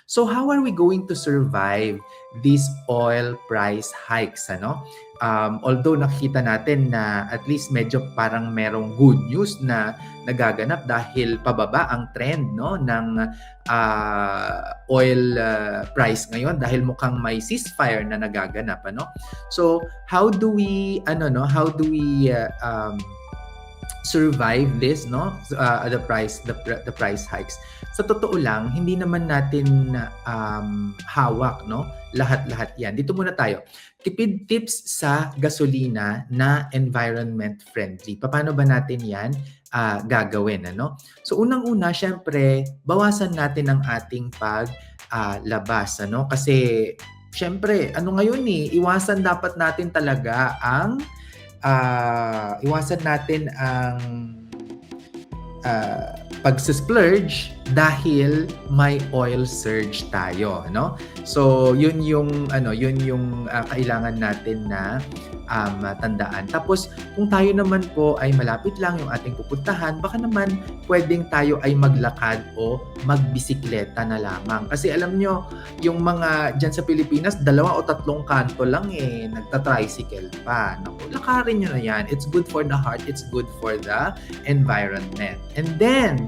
So how are we going to survive these oil price hikes, ano? Although nakikita natin na at least medyo parang merong good news na nagaganap dahil pababa ang trend, no, ng oil price ngayon dahil mukhang may ceasefire na nagaganap, ano? So how do we survive this, no, the price hikes? Sa totoo lang, hindi naman natin hawak, no, lahat yan. Dito muna tayo. Tipid tips sa gasolina na environment friendly. Paano ba natin yan gagawin, ano? So unang-una, syempre, bawasan natin ang ating labas, ano? Kasi syempre, ano ngayon iwasan dapat natin talaga ang iwasan natin ang pag-splurge dahil may oil surge tayo, no? So yun yung kailangan natin na tandaan. Tapos kung tayo naman po ay malapit lang yung ating pupuntahan, baka naman pwedeng tayo ay maglakad o magbisikleta na lamang. Kasi alam nyo, yung mga dyan sa Pilipinas, 2 o 3 kanto lang nagta-tricycle pa. Naku, lakarin nyo na yan. It's good for the heart. It's good for the environment. And then,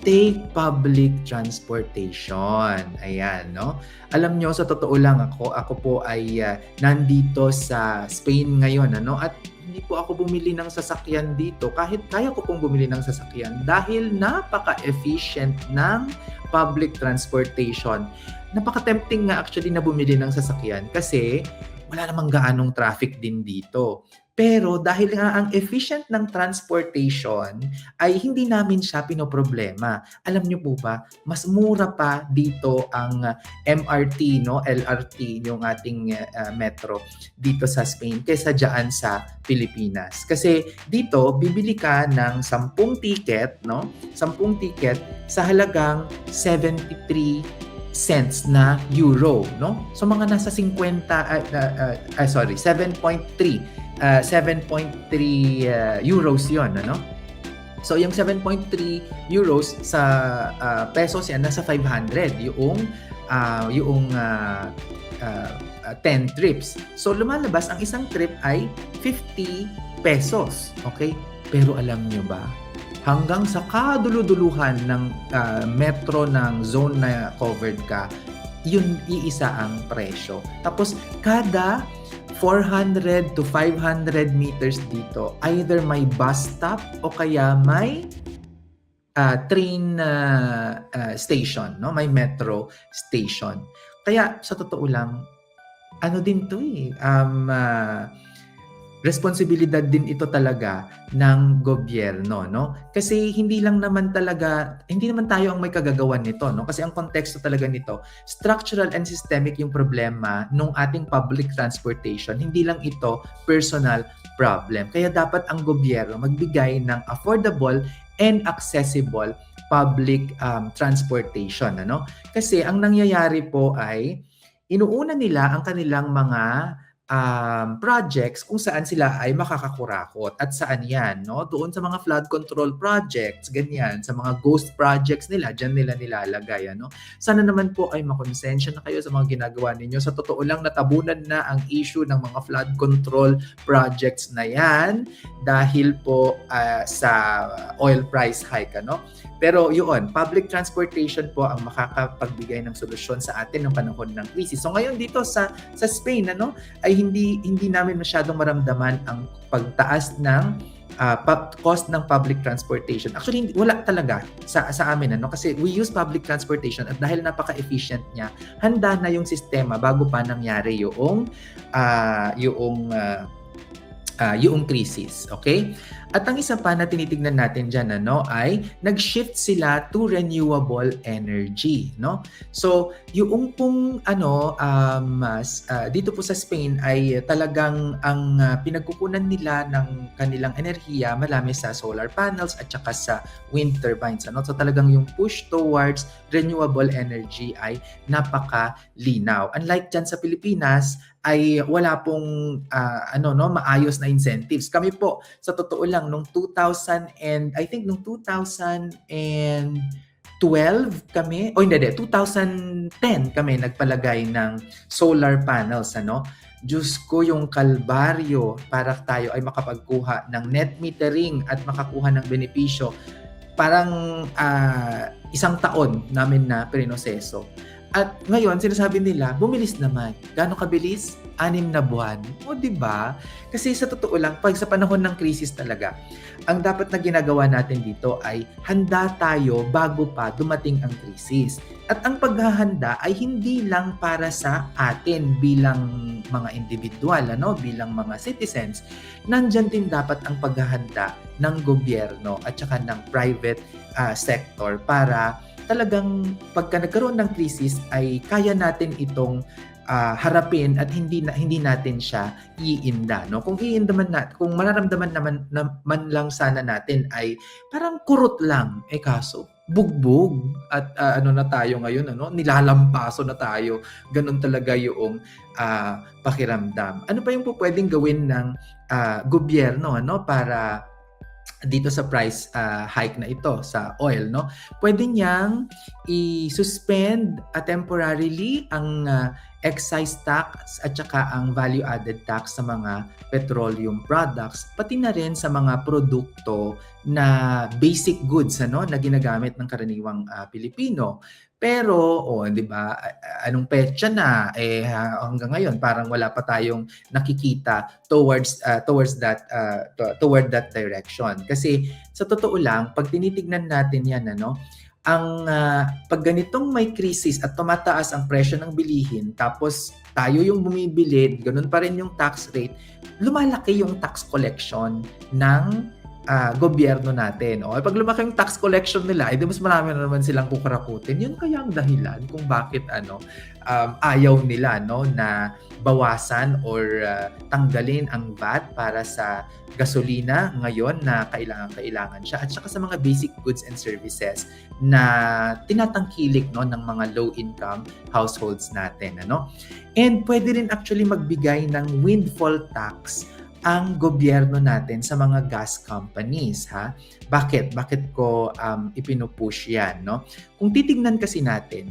take public transportation. Ayan, no? Alam nyo, sa totoo lang ako po ay nandito sa Spain ngayon, ano? At hindi po ako bumili ng sasakyan dito kahit kaya ko pong bumili ng sasakyan dahil napaka-efficient ng public transportation. Napaka-tempting nga actually na bumili ng sasakyan kasi wala namang gaanong traffic din dito. Pero dahil nga ang efficient ng transportation ay hindi namin siya pinoproblema. Alam niyo po ba, mas mura pa dito ang MRT, no, LRT, yung ating metro dito sa Spain kaysa diyan sa Pilipinas. Kasi dito bibili ka ng 10 ticket, no? 10 ticket sa halagang 73 cents na euro, no? So mga nasa 7.3 euros yon, ano? So yung 7.3 euros sa pesos yan nasa 500 yung 10 trips. So lumalabas ang isang trip ay 50 pesos, okay? Pero alam nyo ba, hanggang sa kaduluduluhan ng metro ng zone na covered ka, yun iisa ang presyo. Tapos kada 400 to 500 meters dito, either may bus stop o kaya may train station, no? May metro station. Kaya sa totoo lang, ano din to responsibilidad din ito talaga ng gobyerno, no? Kasi hindi naman tayo ang may kagagawan nito, no? Kasi ang konteksto talaga nito, structural and systemic yung problema nung ating public transportation. Hindi lang ito personal problem. Kaya dapat ang gobyerno magbigay ng affordable and accessible public transportation, ano? Kasi ang nangyayari po ay inuuna nila ang kanilang mga projects kung saan sila ay makakakurakot. At saan yan, no? Doon sa mga flood control projects, ganyan, sa mga ghost projects nila, dyan nila nilalagay, ano? Sana naman po ay makonsensya na kayo sa mga ginagawa ninyo. Sa totoo lang, natabunan na ang issue ng mga flood control projects na yan dahil po sa oil price hike, ano? Pero yun, public transportation po ang makakapagbigay ng solusyon sa atin ng panahon ng krisis. So ngayon dito sa Spain, ano, ay hindi namin masyadong maramdaman ang pagtaas ng cost ng public transportation. Actually, wala talaga sa amin, ano, kasi we use public transportation at dahil napaka-efficient niya, handa na yung sistema bago pa nangyari yung crisis, okay? At ang isa pa na tinitignan natin dyan, ano, ay nag-shift sila to renewable energy, no? So, yung pong dito po sa Spain ay talagang ang pinagkukunan nila ng kanilang enerhiya marami sa solar panels at saka sa wind turbines, ano? So, talagang yung push towards renewable energy ay napakalinaw. Unlike dyan sa Pilipinas, ay wala pong maayos na incentives. Kami po, sa totoo lang, nung 2000 and I think nung 2000 and kami, o hindi, 2010 kami nagpalagay ng solar panels, ano. Diyos ko, yung kalbaryo para tayo ay makapagkuha ng net metering at makakuha ng benepisyo. Parang 1 taon namin na prinoseso. At ngayon, sinasabi nila, bumilis naman. Gaano kabilis? 6 na buwan. O, di ba? Kasi sa totoo lang, pag sa panahon ng krisis talaga, ang dapat na ginagawa natin dito ay handa tayo bago pa dumating ang krisis. At ang paghahanda ay hindi lang para sa atin bilang mga individual, bilang mga citizens. Nandyan din dapat ang paghahanda ng gobyerno at saka ng private sector para talagang pagka nagkaroon ng krisis ay kaya natin itong harapin at hindi natin siya iinda, no? Kung kung mararamdaman naman lang sana natin ay parang kurot lang, kaso bugbog at ano na tayo ngayon, nilalampaso na tayo. Ganun talaga yung pakiramdam. Ano pa yung pwedeng gawin ng gobyerno, para dito sa price hike na ito sa oil, no? Pwede niyang i-suspend temporarily ang excise tax at saka ang value added tax sa mga petroleum products, pati na rin sa mga produkto na basic goods, na ginagamit ng karaniwang Pilipino. Pero, di ba, anong petsa na hanggang ngayon parang wala pa tayong nakikita toward that direction. Kasi sa totoo lang, pag tinitignan natin 'yan, ang pag ganitong may krisis at tumataas ang presyo ng bilihin, tapos tayo yung bumibili, ganun pa rin yung tax rate, lumalaki yung tax collection ng gobyerno natin. O pag lumaki yung tax collection nila, edi mas marami na naman silang kukurakutin. Yun kaya ang dahilan kung bakit ayaw nila, na bawasan or tanggalin ang VAT para sa gasolina ngayon na kailangan siya, at saka sa mga basic goods and services na tinatangkilik, ng mga low-income households natin. And pwede rin actually magbigay ng windfall tax ang gobyerno natin sa mga gas companies, ha? Bakit? Bakit ko ipinupush yan, no? Kung titignan kasi natin,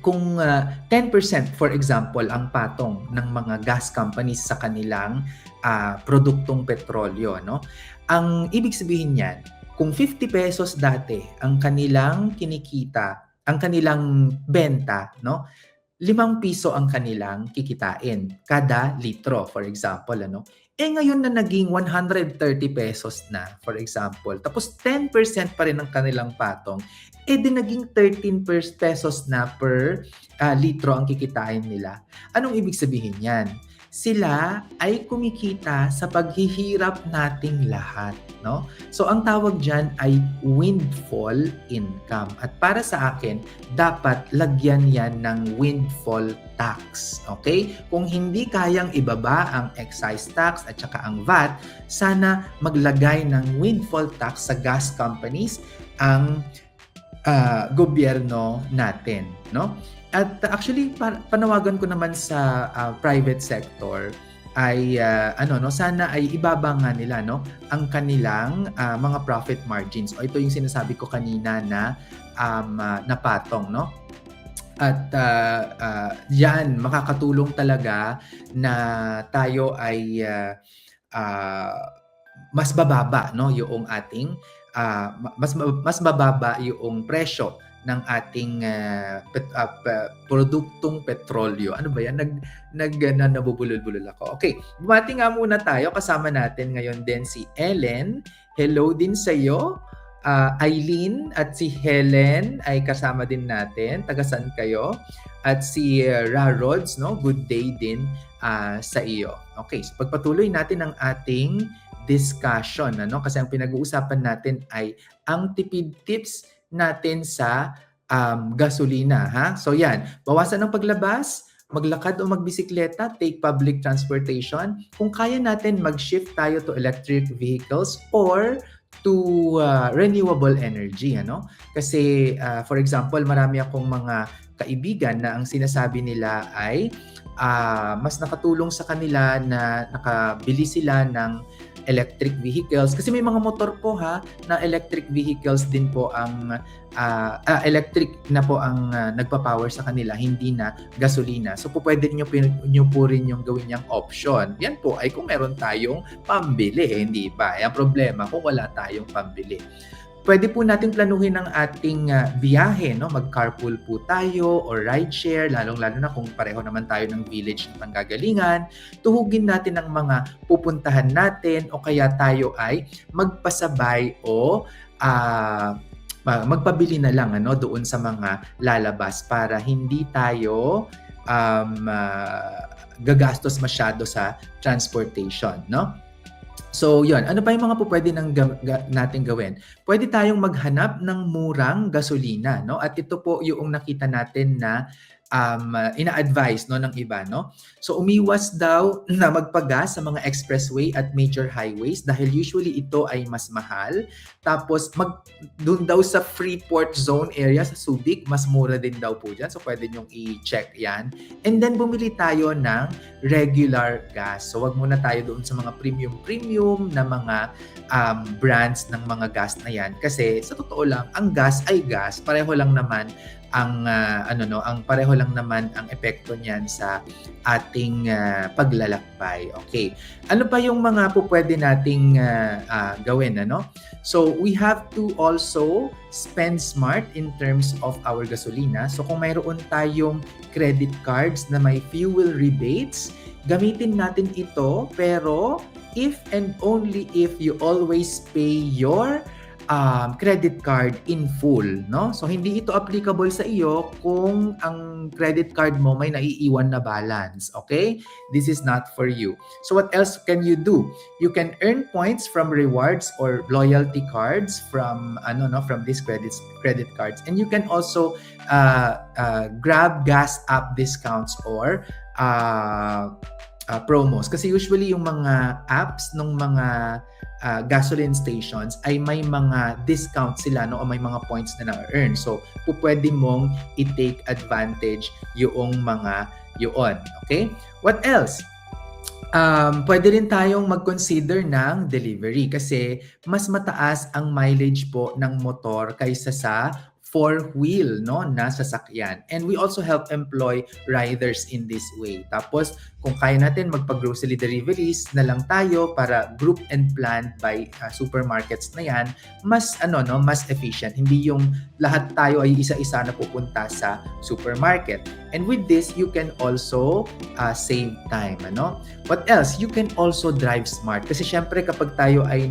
kung 10% for example ang patong ng mga gas companies sa kanilang produktong petrolyo, no? Ang ibig sabihin niyan, kung 50 pesos dati ang kanilang kinikita, ang kanilang benta, no? 5 piso ang kanilang kikitain kada litro, for example, ngayon na naging 130 pesos na, for example, tapos 10% pa rin ang kanilang patong, naging 13 pesos na per litro ang kikitain nila. Anong ibig sabihin yan? Sila ay kumikita sa paghihirap nating lahat, no? So ang tawag diyan ay windfall income. At para sa akin, dapat lagyan yan ng windfall tax. Okay? Kung hindi kayang ibaba ang excise tax at saka ang VAT, sana maglagay ng windfall tax sa gas companies ang gobyerno natin, no? At actually, panawagan ko naman sa private sector ay sana ay ibaba nga nila, ang kanilang mga profit margins. O ito yung sinasabi ko kanina na napatong, no? At yan, makakatulong talaga na tayo ay mas bababa, yung ating mas bababa yung presyo ng ating produktong petrolyo. Ano ba yan? Nabubulol-bulol ako. Okay, bumati nga muna tayo. Kasama natin ngayon din si Ellen. Hello din sa iyo. Eileen at si Helen ay kasama din natin. Taga-saan kayo? At si Rarods, no? Good day din sa iyo. Okay, so pagpatuloy natin ang ating discussion, kasi ang pinag-uusapan natin ay ang tipid tips natin sa gasolina, ha? So yan, bawasan ng paglabas, maglakad o magbisikleta, take public transportation. Kung kaya natin, mag-shift tayo to electric vehicles or to renewable energy, Kasi for example, marami akong mga kaibigan na ang sinasabi nila ay mas nakatulong sa kanila na nakabili sila ng electric vehicles kasi may mga motor po na electric vehicles din po ang electric na po ang nagpa-power sa kanila, hindi na gasolina. So po pwede nyo po rin yung gawin niyang option. Yan po ay kung meron tayong pambili, hindi ba? Ang problema kung wala tayong pambili. Pwede po natin planuhin ang ating biyahe, no? Mag-carpool po tayo or rideshare, lalong-lalo na kung pareho naman tayo ng village na panggagalingan. Tuhugin natin ang mga pupuntahan natin o kaya tayo ay magpasabay o magpabili na lang doon sa mga lalabas para hindi tayo gagastos masyado sa transportation, no? So, yun. Ano pa yung mga pwede natin gawin? Pwede tayong maghanap ng murang gasolina, no? At ito po yung nakita natin na ina-advise ng iba, no? So, umiwas daw na magpagas sa mga expressway at major highways dahil usually ito ay mas mahal. Tapos, doon daw sa Freeport Zone area sa Subic, mas mura din daw po dyan. So, pwede nyong i-check yan. And then, bumili tayo ng regular gas. So, wag muna tayo doon sa mga premium na mga brands ng mga gas na yan. Kasi, sa totoo lang, ang gas ay gas. Pareho lang naman ang pareho lang naman ang epekto niyan sa ating paglalakbay. Okay. Ano pa yung mga pwede nating gawin, So we have to also spend smart in terms of our gasolina. So kung mayroon tayong credit cards na may fuel rebates, gamitin natin ito, pero if and only if you always pay your credit card in full, no? So hindi ito applicable sa iyo kung ang credit card mo may naiiwan na balance, okay? This is not for you. So what else can you do? You can earn points from rewards or loyalty cards from these credit cards, and you can also grab gas app discounts or promos, kasi usually yung mga apps ng mga gasoline stations ay may mga discount sila, o may mga points na na-earn. So pwede mong i-take advantage yung mga yun. Okay? What else? Pwede rin tayong mag-consider ng delivery kasi mas mataas ang mileage po ng motor kaysa sa four-wheel na sasakyan. And we also help employ riders in this way. Tapos, kung kaya natin magpag-grocery deliveries na lang tayo para group and planned by supermarkets na yan, mas efficient. Hindi yung lahat tayo ay isa-isa na pupunta sa supermarket. And with this, you can also save time. What else? You can also drive smart. Kasi syempre kapag tayo ay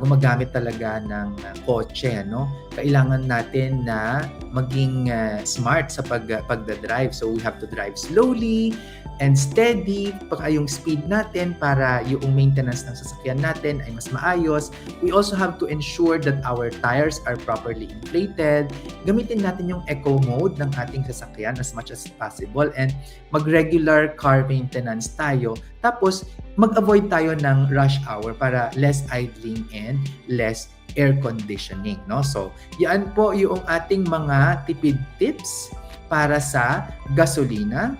gumagamit talaga ng kotse, kailangan natin na maging smart sa pagdadrive. So we have to drive slowly and steady yung speed natin para yung maintenance ng sasakyan natin ay mas maayos. We also have to ensure that our tires are properly inflated. Gamitin natin yung eco mode ng ating sasakyan as much as possible, and mag-regular car maintenance tayo. Tapos mag-avoid tayo ng rush hour para less idling and less air conditioning, So, yan po yung ating mga tipid tips para sa gasolina.